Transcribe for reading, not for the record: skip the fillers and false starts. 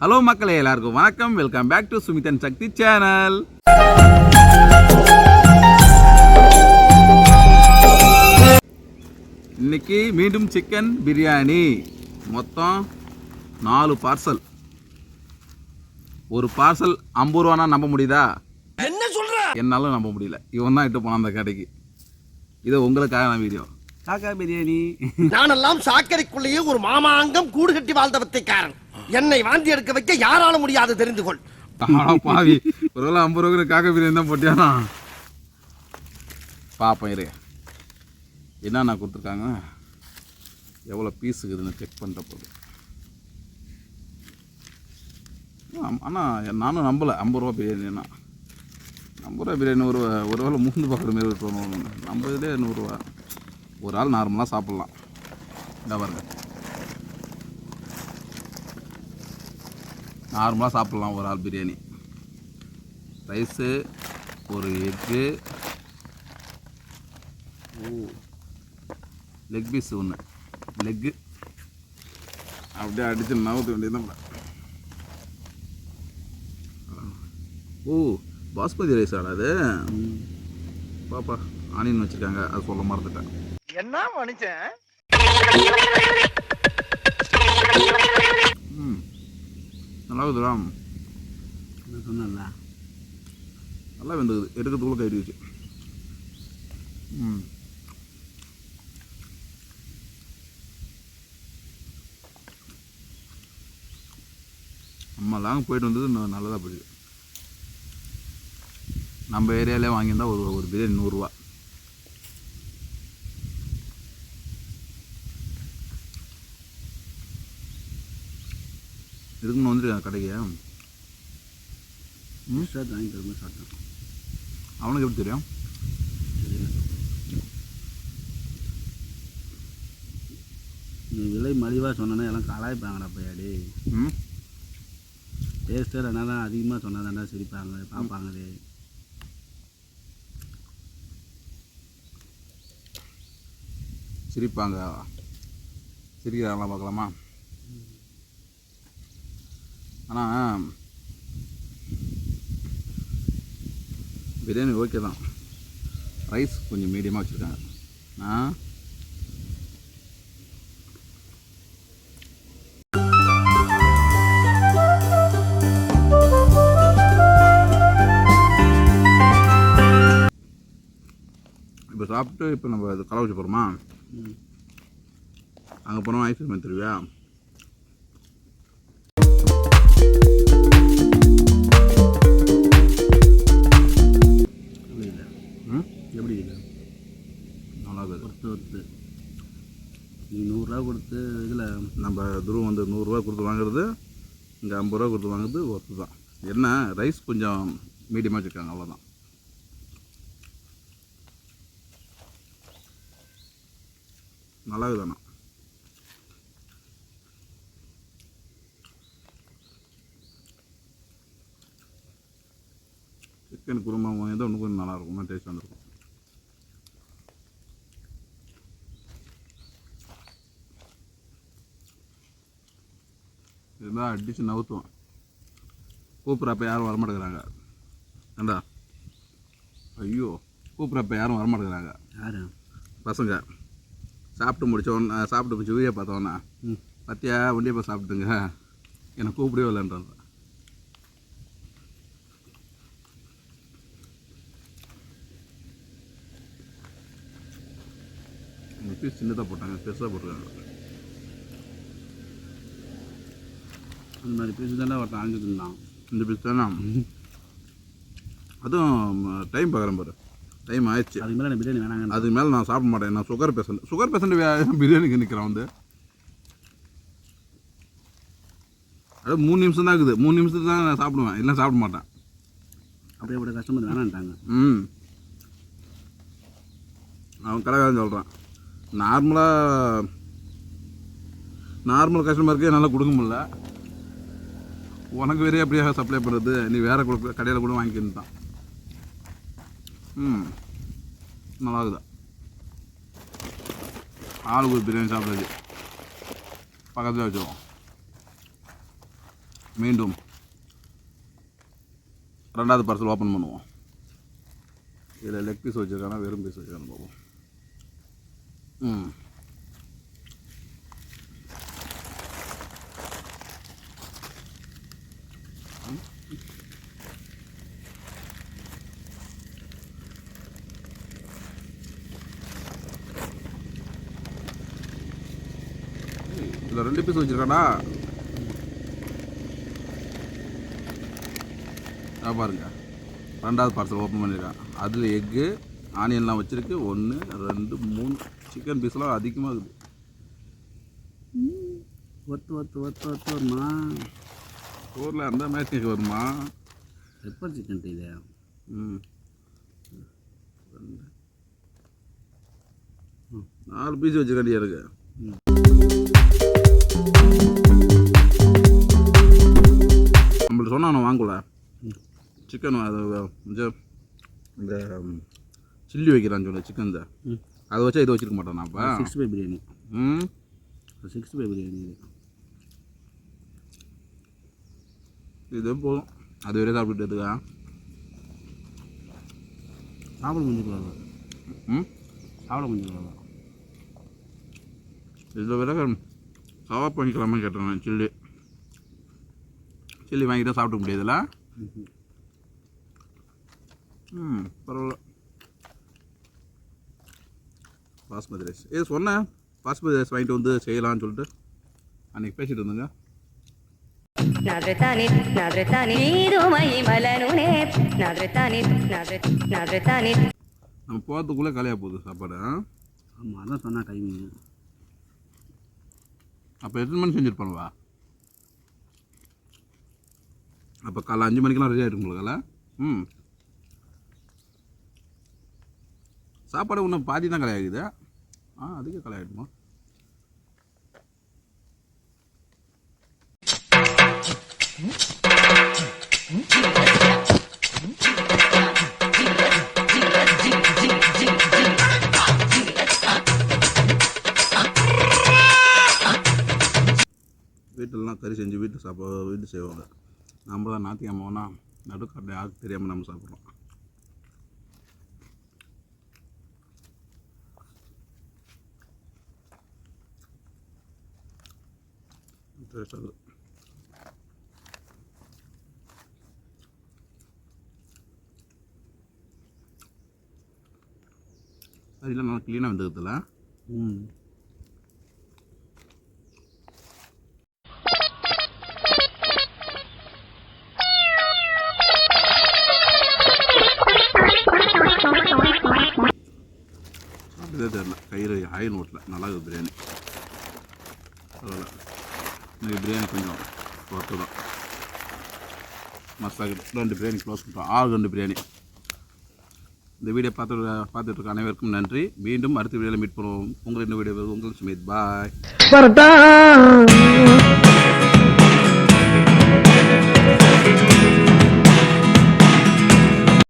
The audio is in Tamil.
ஹலோ மக்களே, எல்லாருக்கும் வணக்கம். Welcome back to Sumit and Shakti channel. இன்னைக்கு மீண்டும் சிக்கன் பிரியாணி. மொத்தம் 4 பார்சல். ஒரு பார்சல் 50 ரூபானா நம்ப முடியுதா? என்ன சொல்ற? என்னாலும் நம்ப முடியல. இவன் தான் இட்டு போனான் அந்த கடைக்கு. இது உங்களுக்காக வீடியோ. காக்கா பிரியாணி. நானெல்லாம் சாக்கடைக்குள்ளேயே ஒரு மாமாங்கம் கூடு கட்டி வாழ்ந்த வித்தைக்காரன். என்னை வாந்தி எடுக்க வைக்க யாரால முடியாது, தெரிந்து கொள். பாவி, ஒருவேளை 50 ரூபாய்க்கு காக்கா பிரியாணி தான் போட்டியானா? பாப்பேன் இரு, என்னென்ன கொடுத்துருக்காங்க, எவ்வளோ பீஸ் இருக்குதுன்னு செக் பண்ணுற போது. ஆனால் நானும் நம்பலை 50 ரூபா பிரியாணின்னா. 50 ரூபா பிரியாணி ஒரு வேளை மூந்து பார்க்குற மாரி இருக்கணும். நம்ம இதே 100 ரூபா. ஒரு ஆள் நார்மலாக சாப்பிட்லாம். இந்த பாருங்க, நார்மலாக சாப்பிட்லாம் ஒரு ஆள் பிரியாணி. ரைஸு, ஒரு எக்கு, லெக் பீஸ் ஒன்று, லெக்கு அப்படியே அடித்து நவுத்த வேண்டியது. பாஸ்மதி ரைஸ் ஆடாது பாப்பா. ஆனியன் வச்சுருக்காங்க, அது சொல்ல மறந்துட்டேன். என்ன மனுஷன்? நல்லா இருக்குதுடா. சொன்னல நல்லா வெந்துக்குது. எடுக்கிறதுக்குள்ள கைடிச்சு. நம்ம லாங் போயிட்டு வந்தது நல்லதாக போயிடுது. நம்ம ஏரியாவிலே வாங்கியிருந்தா ஒரு பிரியாணி 100 ரூபா. இதுக்குன்னு வந்துருக்காங்க கடைக்கு. வாங்கி தரும்போது சாப்பிட்டேன். அவனுக்கு எப்படி தெரியும்? நீ விலை மலிவாக சொன்னா எல்லாம் கலாய்ப்பாங்கடா பையாடி. டேஸ்ட்டு அதனால அதிகமாக சொன்னால் தாண்டா சிரிப்பாங்க, பார்ப்பாங்களே. சிரிப்பாங்க. சிரிக்கிறாங்களா பார்க்கலாமா? ஆனால் பிரியாணி ஓகே தான். ரைஸ் கொஞ்சம் மீடியமாக வச்சுருக்காங்க. இப்போ சாப்பிட்டு இப்போ நம்ம இது கலவச்சு போகிறோமா? அங்கே போனோம். ஐஸ்கிரீம் எடுத்துருவியா? எப்படி இல்லை? நல்லா இருக்குது. ஒருத்து நீ 100 ரூபா கொடுத்து இதில் நம்ம துருவம் வந்து 100 ரூபா கொடுத்து வாங்குறது, இங்கே 50 ரூபா கொடுத்து வாங்குறது ஒர்த்து தான். என்ன ரைஸ் கொஞ்சம் மீடியமாக வச்சுருக்காங்க, அவ்வளோதான். நல்லா இருக்குதாண்ணா. சிக்கன் குருமா வாங்கியதான் இன்னும் கொஞ்சம் நல்லாயிருக்கும், இன்னும் டேஸ்ட் வந்துருக்கும். இதுதான் அடித்து நவுத்துவோம். கூப்பிட்றப்ப யாரும் வரமாட்டேங்கிறாங்க. ஏண்டா, ஐயோ, கூப்பிட்றப்ப யாரும் வரமாட்டேங்கிறாங்க. யார்? பசங்க. சாப்பிட்டு முடித்தோன்னு சாப்பிட்டு போச்சு வீடியோ பார்த்தோன்னா, பத்தியா வண்டியை போய் சாப்பிட்டுங்க, என்னை கூப்பிடவே இல்லைன்றாங்க. இந்த பீஸ் சின்னதாக போட்டாங்க, பெருசாக போட்டுருக்காங்க. அந்த மாதிரி பீஸ் தானே ஒருத்தன் அழிஞ்சிட்டு இருந்தான். இந்த பீஸ் தானே. அதுவும் டைம் பார்க்குறேன் பாரு, டைம் ஆயிடுச்சு. அதுக்கு மேலே பிரியாணி வேணாங்க. அதுக்கு மேலே நான் சாப்பிட மாட்டேன். நான் சுகர் பேஷண்ட் பிரியாணிக்கு நிற்கிறேன் வந்து. அது 3 நிமிஷம் தான் இருக்குது. 3 நிமிஷத்துக்கு தான் நான் சாப்பிடுவேன், இல்லை சாப்பிட மாட்டேன். அப்படியே அப்படி கஸ்டமர் வேணான்ட்டாங்க. அவன் கடைக்காரன் சொல்கிறான், நார்மல் கஸ்டமருக்கு என்னால் கொடுக்க முடியல, உனக்கு வேறே அப்படியே சப்ளை பண்ணுறது, நீ வேறு கடையில் கூட வாங்கிக்கின்னு தான். நல்லா இருக்குதா? ஆளுக்கு ஒரு பிரியாணி சாப்பிட்றது பக்கத்தில் வச்சுருவோம். மீண்டும் ரெண்டாவது பார்சல் ஓப்பன் பண்ணுவோம். இதில் லெக் பீஸ் வச்சுருக்கானா வெறும் பீஸ் வச்சுருக்கானு பார்ப்போம். இதில் 2 பீஸ் வச்சுருக்கானா பாருங்க. ரெண்டாவது பார்சல் ஓப்பன் பண்ணியிருக்கேன். அதில் எக்கு ஆனியன்லாம் வச்சுருக்கு. 1 2 3 சிக்கன் பீஸ்லாம் அதிகமாக இருக்குது. வருமா ஊரில் அந்த மேட்ச் வருமா? பெப்பர் சிக்கன் இது. 4 பீஸ் வச்சுருக்காண்டியா இருக்கு. நம்மள்ட்ட சொன்னா நான் வாங்கல. சிக்கன் அது இந்த சில்லி வைக்கிறான்னு சொல்ல சிக்கன் தான் அதை வச்சா இது வச்சுருக்க மாட்டேன் நான். இப்போ 65 பிரியாணி. 65 பிரியாணி இது போதும். அது வரையும் சாப்பிட்டுட்டு இருக்கா சாப்பிட முடிஞ்சுக்கலாம். சாப்பிட முடிஞ்சுக்கலாம். இதில் விட சவாப் பண்ணிக்கலாமா கேட்டேன் நான். சில்லி வாங்கிட்டு சாப்பிட முடியாதுல்ல. பரவாயில்ல. பாஸ்மதி ரைஸ் ஏதோ சொன்னேன். பாஸ்மதி ரைஸ் வாங்கிட்டு வந்து செய்யலாம்னு சொல்லிட்டு அன்றைக்கி பேசிகிட்டு இருந்தேங்க. நம்ம போகிறதுக்குள்ளே காலியாக போகுது சாப்பாடு. ஆமாம், அதான் சொன்ன டைமிங். அப்போ எத்தனை மணி செஞ்சுருப்பாங்களா? அப்போ காலை 5 மணிக்கெலாம் ரெடி ஆகிட்டு உங்களுக்கல. சாப்பாடு இன்னும் பாதி தான் கலையாகுது. அதிக கலையாகிடுமா? வீட்டிலலாம் கறி செஞ்சு வீட்டு செய்வாங்க. நம்ம தான் ஞாயிற்றுக்கிழமைனா நடுக்கடலை யாருக்கு தெரியாமல் நம்ம சாப்பிட்றோம். அதெல்லாம் நல்லா க்ளீனாக வந்துருக்குதுல்ல. அப்படியே தெரியல கயிறு ஆயில் ஓட்டல. நல்லா இருக்குது பிரியாணி. பரவாயில்ல. இன்னைக்கு பிரியாணி கொஞ்சம் ஒர்த்து தான். மஸ்தாக 2 பிரியாணி க்ளோஸ் பண்ணுறோம். 6 பிரியாணி. இந்த வீடியோ பார்த்துட்டு இருக்க அனைவருக்கும் நன்றி. மீண்டும் அடுத்த வீடியோவில் மீட் பண்ணுவோம். உங்கள் இந்த வீடியோ உங்கள் சுமித். பாய்.